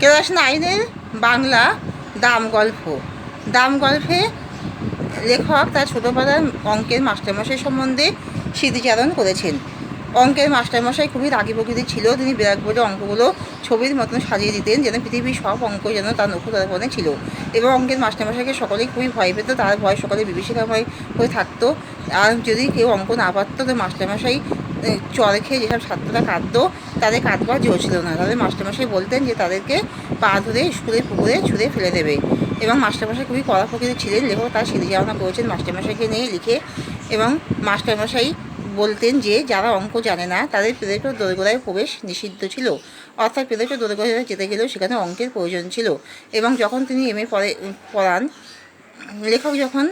Class 9-এর Bangla দাম গল্প। দাম গল্পে লেখক তার ছোটোবেলার অঙ্কের মাস্টারমশাই সম্বন্ধে স্মৃতিচারণ করেছেন। অঙ্কের মাস্টারমশাই খুবই রাগী প্রকৃতির ছিল। তিনি ব্ল্যাকবোর্ডে অঙ্কগুলো ছবির মতন সাজিয়ে দিতেন, যেন পৃথিবীর সব অঙ্ক যেন তার নখদর্পণে ছিল। এবং অঙ্কের মাস্টারমশাইকে সকলেই খুবই ভয় পেত, তার ভয় সকলে বিভীষিকাময় হয়ে থাকতো। আর যদি কেউ অঙ্ক না পারত, তো মাস্টারমশাই চড় খেয়ে যেসব ছাত্ররা কাঁদতো, তাদের কাঁদবার জোর ছিল না। তাদের মাস্টারমশাই বলতেন যে তাদেরকে পা ধরে স্কুলের পুকুরে ছুঁড়ে ফেলে দেবে। এবং মাস্টারমশাই খুবই কড়া প্রকৃতির ছিলেন। লেখক তার স্মৃতিচারণা করেছেন মাস্টারমশাইকে নিয়ে লিখে। এবং মাস্টারমশাই বলতেন যে যারা অঙ্ক জানে না তাদের প্লেটো দোরগোড়ায় প্রবেশ নিষিদ্ধ ছিল, অর্থাৎ প্লেটো দোরগোড়ায় যেতে গেলেও সেখানে অঙ্কের প্রয়োজন ছিল। এবং যখন তিনি এমএ পড়ান, লেখক যখন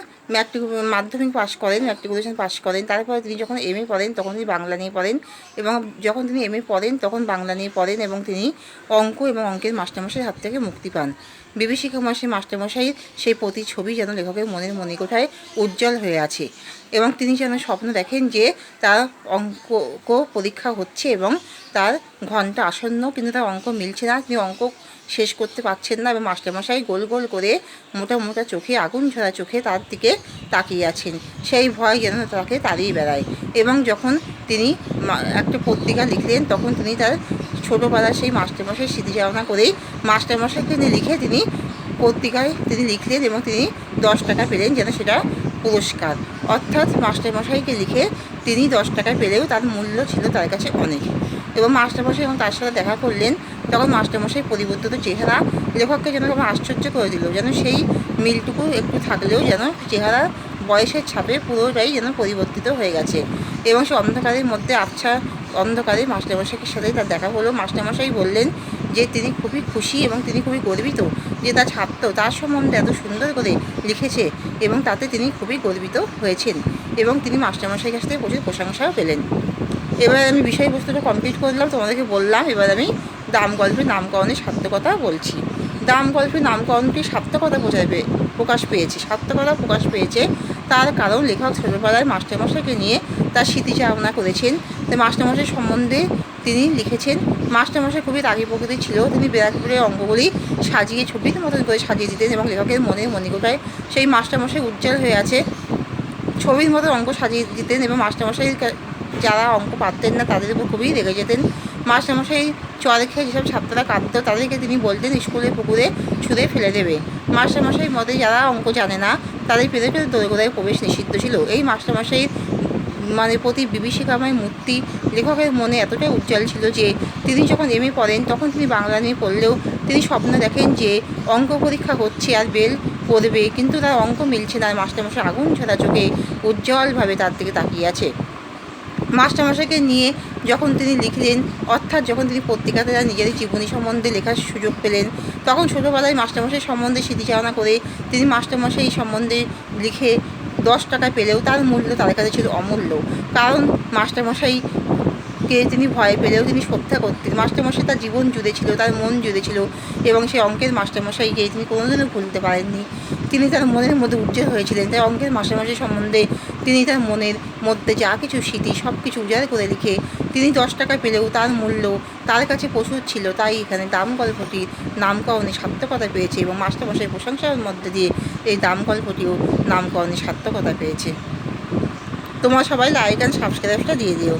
মাধ্যমিক পাশ করেন, ম্যাট্রিকুলেশন পাশ করেন, তারপরে তিনি যখন এমএ পড়েন তখন তিনি বাংলা নিয়ে পড়েন। এবং যখন তিনি এমএ পড়েন তখন বাংলা নিয়ে পড়েন, এবং তিনি অঙ্ক এবং অঙ্কের মাস্টারমশাইয়ের হাত থেকে মুক্তি পান। বিভীষিকাময় মাস্টারমশাইয়ের সেই প্রতিচ্ছবি যেন লেখকের মনের মণিকোঠায় উজ্জ্বল হয়ে আছে। এবং তিনি যেন স্বপ্ন দেখেন যে তার অঙ্ক পরীক্ষা হচ্ছে এবং তার ঘন্টা আসন্ন, কিন্তু তার অঙ্ক মিলছে না, তিনি অঙ্ক শেষ করতে পারছেন না। এবং মাস্টারমশাই গোল গোল করে মোটা মোটা চোখে, আগুন ঝরা চোখে তার দিকে তাকিয়ে আছেন। সেই ভয় যেন তাকে তাড়িয়ে বেড়ায়। এবং যখন তিনি একটা পত্রিকা লিখলেন, তখন তিনি তার ছোটোবেলার সেই মাস্টারমশাই স্মৃতিচারণা করেই মাস্টারমশাইকে নিয়ে লিখে তিনি পত্রিকায় তিনি লিখলেন, এবং তিনি 10 টাকা পেলেন, যেন সেটা পুরস্কার। অর্থাৎ মাস্টারমশাইকে লিখে তিনি 10 টাকা পেলেও তার মূল্য ছিল তার কাছে অনেক। এবং মাস্টারমশাই যখন তার সাথে দেখা করলেন, তখন মাস্টারমশাই পরিবর্তিত চেহারা লেখককে যেন কোনো আশ্চর্য করে দিল। যেন সেই মিলটুকু একটু থাকলেও যেন চেহারা বয়সের ছাপে পুরোটাই যেন পরিবর্তিত হয়ে গেছে। এবং সে অন্ধকারের মধ্যে আবছা অন্ধকারে মাস্টারমশাইয়ের সাথে তার দেখা হলো। মাস্টারমশাই বললেন যে তিনি খুবই খুশি এবং তিনি খুবই গর্বিত যে তার ছাত্র তার সম্বন্ধে এত সুন্দর করে লিখেছে, এবং তাতে তিনি খুবই গর্বিত হয়েছেন। এবং তিনি মাস্টারমশাইয়ের কাছ থেকে প্রচুর প্রশংসাও পেলেন। এবার আমি বিষয়বস্তুটা কমপ্লিট করলাম, তোমাদেরকে বললাম। এবার আমি দাম গল্পের নামকরণের সার্থকতা বলছি। দাম গল্পের নামকরণটি সার্থকতা প্রকাশ পেয়েছে তার কারণ লেখক ছোটোবেলায় মাস্টারমশাইকে নিয়ে তার স্মৃতিচারণা করেছেন। তাই মাস্টারমশাই সম্বন্ধে তিনি লিখেছেন। মাস্টারমশাই খুবই রাগী প্রকৃতির ছিল। তিনি ব্ল্যাকবোর্ডের অঙ্কগুলি সাজিয়ে ছবির মতন করে সাজিয়ে দিতেন, এবং লেখকের মনের মণিকোঠায় সেই মাস্টারমশাই উজ্জ্বল হয়ে আছে। ছবির মতো অঙ্ক সাজিয়ে দিতেন, এবং মাস্টারমশাই যারা অঙ্ক পারতেন না তাদের উপর খুবই রেগে যেতেন। মাস্টারমশাই চড় খেয়ে যেসব ছাত্ররা কাঁদতো তাদেরকে তিনি বলতেন স্কুলের পুকুরে ছুঁড়ে ফেলে দেবে। মাস্টারমশাই মতে যারা অঙ্ক জানে না তাদের প্লেটো দোরগোড়ায় প্রবেশ নিষিদ্ধ ছিল। এই মাস্টারমশাইয়ের প্রতি বিভীষিকাময় মূর্তি লেখকের মনে এতটাই উজ্জ্বল ছিল যে তিনি যখন এমএ পড়েন তখন তিনি বাংলা নিয়ে পড়লেও তিনি স্বপ্ন দেখেন যে অঙ্ক পরীক্ষা হচ্ছে আর বেল পড়বে, কিন্তু তার অঙ্ক মিলছে না। মাস্টারমশাই আগুন ঝরা চোখে উজ্জ্বলভাবে তার দিকে তাকিয়ে আছে। মাস্টারমশাইকে নিয়ে যখন তিনি লিখলেন, অর্থাৎ যখন তিনি পত্রিকাতে তার নিজের জীবনী সম্বন্ধে লেখার সুযোগ পেলেন, তখন ছোটোবেলায় মাস্টারমশাই সম্বন্ধে স্মৃতিচারণা করে তিনি মাস্টারমশাই সম্বন্ধে লিখে 10 টাকা পেলেও তার মূল্য তার কাছে ছিল অমূল্য। কারণ মাস্টারমশাইকে তিনি ভয় পেলেও তিনি শ্রদ্ধা করতেন। মাস্টারমশাই তার জীবন জুড়ে ছিল, তার মন জুড়ে ছিল, এবং সেই অঙ্কের মাস্টারমশাইকে তিনি কোনোদিনও ভুলতে পারেননি। তিনি তার মনের মধ্যে উজ্জ্বল হয়েছিলেন। তাই অঙ্কের মাস্টারমশাই সম্বন্ধে তিনি তার মনের মধ্যে যা কিছু স্মৃতি সব কিছু উজাড় করে লিখে তিনি 10 টাকা পেলেও তার মূল্য তার কাছে প্রচুর ছিল। তাই এখানে দাম গল্পটির নামকরণে সার্থকতা পেয়েছে, এবং মাস্টারমশাই প্রশংসার মধ্যে দিয়ে এই দাম গল্পটিও নামকরণে সার্থকতা পেয়েছে। তোমরা সবাই লাইক অ্যান্ড সাবস্ক্রাইবটা দিয়ে দিও।